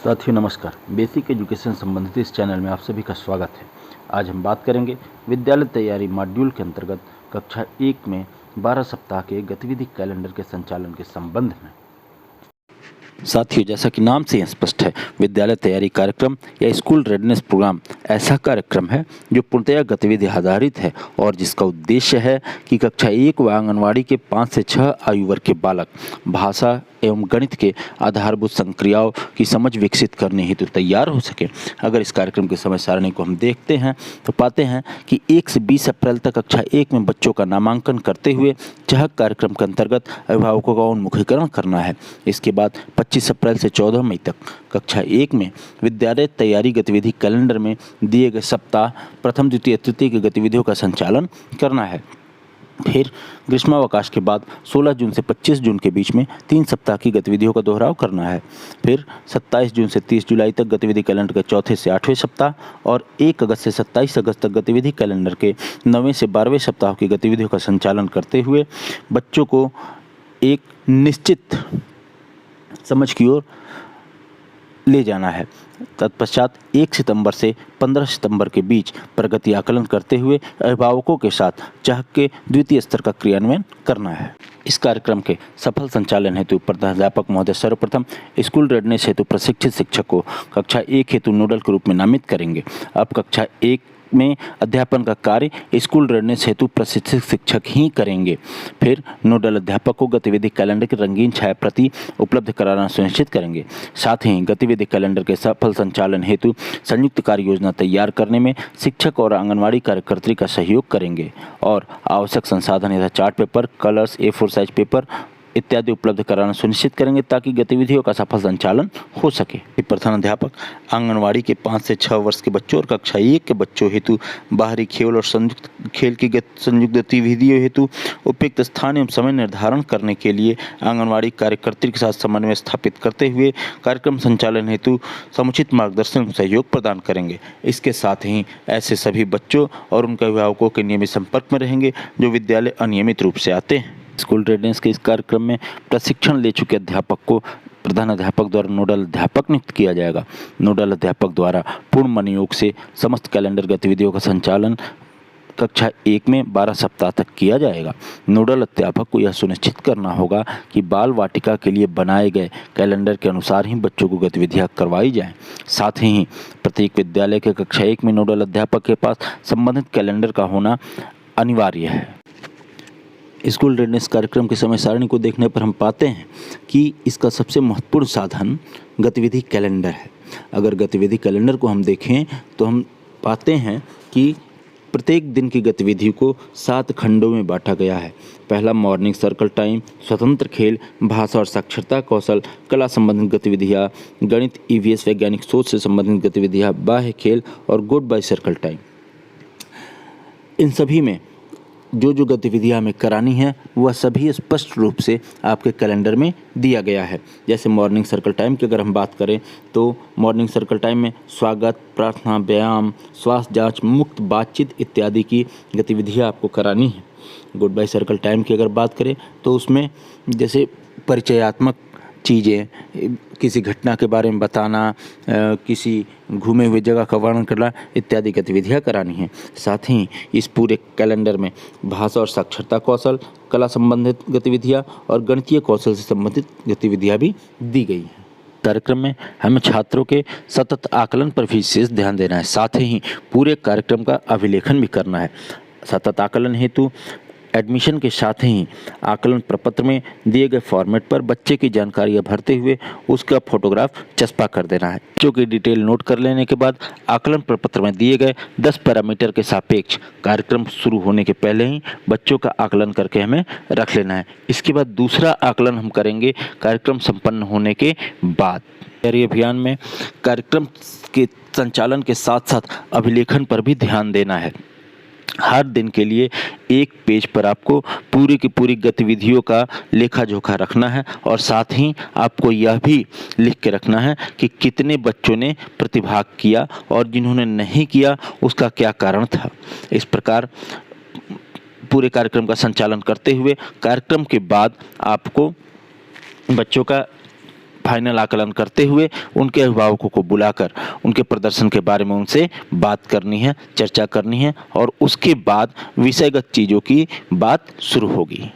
साथियों नमस्कार। Basic education संबंधित इस चैनल में आप सभी का स्वागत है। आज हम बात करेंगे विद्यालय तैयारी मॉड्यूल के अंतर्गत कक्षा 1 में 12 सप्ताह के गतिविधि कैलेंडर के संचालन के संबंध में। साथियों, जैसा कि नाम से स्पष्ट है, विद्यालय तैयारी कार्यक्रम या स्कूल रेडनेस प्रोग्राम ऐसा कार्यक्रम है जो पूर्णतया गतिविधि आधारित है और जिसका उद्देश्य है कि कक्षा 1 व आंगनवाड़ी के 5 से 6 आयु वर्ग के बालक भाषा एवं गणित के आधारभूत संक्रियाओं की समझ विकसित करने हेतु तैयार हो सके। अगर इस कार्यक्रम के समय सारणी को हम देखते हैं तो पाते हैं कि 1 से 20 अप्रैल तक कक्षा 1 में बच्चों का नामांकन करते हुए चहक कार्यक्रम के अंतर्गत अभिभावकों का उन्मुखीकरण करना है। इसके बाद 25 अप्रैल से 14 मई तक कक्षा 1 में विद्यालय तैयारी गतिविधि कैलेंडर में दिए गए सप्ताह प्रथम द्वितीय तृतीय की गतिविधियों का संचालन करना है। फिर ग्रीष्मावकाश के बाद 16 जून से 25 जून के बीच में 3 सप्ताह की गतिविधियों का दोहराव करना है। फिर 27 जून से 30 जुलाई तक गतिविधि कैलेंडर के चौथे से 8वें सप्ताह और 1 अगस्त से 27 अगस्त तक गतिविधि कैलेंडर के 9वें से 12वें सप्ताह की गतिविधियों का संचालन करते हुए बच्चों को एक निश्चित समझ की ओर ले जाना है। तत्पश्चात 1 सितंबर से 15 सितंबर के बीच प्रगति आकलन करते हुए अभिभावकों के साथ चहक के द्वितीय स्तर का क्रियान्वयन करना है। इस कार्यक्रम के सफल संचालन हेतु प्रधानाध्यापक महोदय सर्वप्रथम स्कूल रेडनेस हेतु प्रशिक्षित शिक्षक को कक्षा 1 हेतु नोडल के रूप में नामित करेंगे। अब कक्षा 1 में अध्यापन का कार्य स्कूल रेडनेस हेतु प्रशिक्षित शिक्षक ही करेंगे। फिर नोडल अध्यापक को गतिविधि कैलेंडर की रंगीन छाया प्रति उपलब्ध कराना सुनिश्चित करेंगे। साथ ही गतिविधि कैलेंडर के सफल संचालन हेतु संयुक्त कार्य योजना तैयार करने में शिक्षक और आंगनवाड़ी कार्यकर्त्री का सहयोग करेंगे और आवश्यक संसाधन यथा chart paper, colours, A4 size paper इत्यादि उपलब्ध कराना सुनिश्चित करेंगे ताकि गतिविधियों का सफल संचालन हो सके। प्रधानाध्यापक आंगनवाड़ी के 5 से 6 वर्ष के बच्चों और कक्षा 1 के बच्चों हेतु बाहरी खेल और संयुक्त खेल की संयुक्त गतिविधियों हेतु उपयुक्त स्थान एवं समय निर्धारण करने के लिए आंगनवाड़ी कार्यकर्त्री के साथ समन्वय स्थापित करते हुए कार्यक्रम संचालन हेतु समुचित मार्गदर्शन सहयोग प्रदान करेंगे। इसके साथ ही ऐसे सभी बच्चों और उनके अभिभावकों के नियमित संपर्क में रहेंगे जो विद्यालय अनियमित रूप से आते हैं। स्कूल रेडनेस के इस कार्यक्रम में प्रशिक्षण ले चुके अध्यापक को प्रधानाध्यापक द्वारा नोडल अध्यापक नियुक्त किया जाएगा। नोडल अध्यापक द्वारा पूर्ण मनोयोग से समस्त कैलेंडर गतिविधियों का संचालन कक्षा 1 में 12 सप्ताह तक किया जाएगा। नोडल अध्यापक को यह सुनिश्चित करना होगा कि बाल वाटिका के लिए बनाए गए कैलेंडर के अनुसार ही बच्चों को गतिविधियां करवाई जाएं। साथ ही प्रत्येक विद्यालय के कक्षा 1 में नोडल अध्यापक के पास संबंधित कैलेंडर का होना अनिवार्य है। स्कूल रेडनेस कार्यक्रम के समय सारणी को देखने पर हम पाते हैं कि इसका सबसे महत्वपूर्ण साधन गतिविधि कैलेंडर है। अगर गतिविधि कैलेंडर को हम देखें तो हम पाते हैं कि प्रत्येक दिन की गतिविधियों को 7 खंडों में बांटा गया है। पहला मॉर्निंग सर्कल टाइम, स्वतंत्र खेल, भाषा और साक्षरता कौशल, कला संबंधित गतिविधियाँ, गणित, EVS वैज्ञानिक सोच से संबंधित गतिविधियाँ, बाह्य खेल और गुड बाय सर्कल टाइम। इन सभी में जो जो गतिविधियाँ हमें करानी है वह सभी स्पष्ट रूप से आपके कैलेंडर में दिया गया है। जैसे मॉर्निंग सर्कल टाइम की अगर हम बात करें तो मॉर्निंग सर्कल टाइम में स्वागत, प्रार्थना, व्यायाम, स्वास्थ्य जांच, मुक्त बातचीत इत्यादि की गतिविधियाँ आपको करानी है। गुड बाय सर्कल टाइम की अगर बात करें तो उसमें जैसे परिचयात्मक चीज़ें, किसी घटना के बारे में बताना, किसी घूमे हुए जगह का वर्णन करना इत्यादि गतिविधियाँ करानी हैं। साथ ही इस पूरे कैलेंडर में भाषा और साक्षरता कौशल, कला संबंधित गतिविधियाँ और गणितीय कौशल से संबंधित गतिविधियाँ भी दी गई हैं। कार्यक्रम में हमें छात्रों के सतत आकलन पर भी विशेष ध्यान देना है। साथ ही पूरे कार्यक्रम का अभिलेखन भी करना है। सतत आकलन हेतु एडमिशन के साथ ही आकलन प्रपत्र में दिए गए फॉर्मेट पर बच्चे की जानकारियां भरते हुए उसका फोटोग्राफ चस्पा कर देना है। बच्चों की डिटेल नोट कर लेने के बाद आकलन प्रपत्र में दिए गए 10 पैरामीटर के सापेक्ष कार्यक्रम शुरू होने के पहले ही बच्चों का आकलन करके हमें रख लेना है। इसके बाद दूसरा आकलन हम करेंगे कार्यक्रम संपन्न होने के बाद। तैयारी अभियान में कार्यक्रम के संचालन के साथ साथ अभिलेखन पर भी ध्यान देना है। हर दिन के लिए एक पेज पर आपको पूरी की पूरी गतिविधियों का लेखा जोखा रखना है और साथ ही आपको यह भी लिख के रखना है कि कितने बच्चों ने प्रतिभाग किया और जिन्होंने नहीं किया उसका क्या कारण था। इस प्रकार पूरे कार्यक्रम का संचालन करते हुए कार्यक्रम के बाद आपको बच्चों का फाइनल आकलन करते हुए उनके अभिभावकों को बुलाकर उनके प्रदर्शन के बारे में उनसे बात करनी है, चर्चा करनी है और उसके बाद विषयगत चीज़ों की बात शुरू होगी।